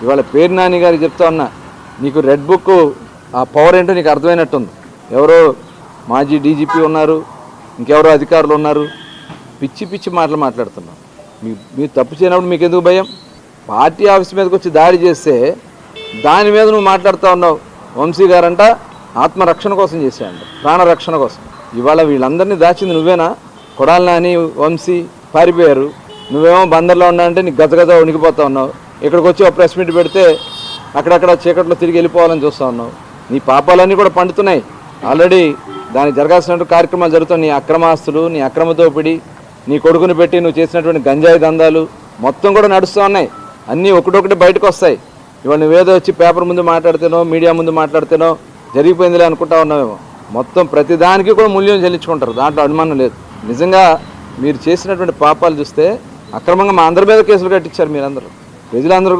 ఇవాళ పేరు నాని గారికి చెప్తా ఉన్నా, నీకు రెడ్ బుక్ ఆ పవర్ ఏంటో నీకు అర్థమైనట్టుంది. ఎవరో మాజీ డీజీపీ ఉన్నారు, ఇంకెవరో అధికారులు ఉన్నారు, పిచ్చి పిచ్చి మాటలు మాట్లాడుతున్నాం. మీరు తప్పు చేయనప్పుడు మీకు ఎందుకు భయం? పార్టీ ఆఫీస్ మీదకి వచ్చి దాడి చేస్తే దాని మీద నువ్వు మాట్లాడుతూ ఉన్నావు. వంశీ గారంట ఆత్మరక్షణ కోసం చేశాడు, ప్రాణరక్షణ కోసం. ఇవాళ వీళ్ళందరినీ దాచింది నువ్వేనా? కొడాలి నాని, వంశీ పారిపోయారు, నువ్వేమో బందర్లో ఉన్నావంటే నీకు గజగజ ఉనికిపోతా ఉన్నావు. ఇక్కడికి వచ్చి ఒక ప్రెస్ మీట్ పెడితే అక్కడక్కడ చీకట్లో తిరిగి వెళ్ళిపోవాలని చూస్తూ ఉన్నావు. నీ పాపాలన్నీ కూడా పండుతున్నాయి. ఆల్రెడీ దానికి జరగాల్సినటువంటి కార్యక్రమాలు జరుగుతాయి. నీ అక్రమాస్తులు, నీ అక్రమ దోపిడీ, నీ కొడుకుని పెట్టి నువ్వు చేసినటువంటి గంజాయి దందాలు మొత్తం కూడా నడుస్తూ ఉన్నాయి. అన్నీ ఒకటొకటి బయటకు వస్తాయి. ఇవాళ నువ్వేదో వచ్చి పేపర్ ముందు మాట్లాడితేనో మీడియా ముందు మాట్లాడితేనో జరిగిపోయిందిలే అనుకుంటా ఉన్నావేమో. మొత్తం ప్రతిదానికి కూడా మూల్యం చెల్లించుకుంటారు, దాంట్లో అనుమానం లేదు. నిజంగా మీరు చేసినటువంటి పాపాలు చూస్తే అక్రమంగా మా అందరి మీద కేసులు కట్టించారు మీరందరూ. ప్రజలందరూ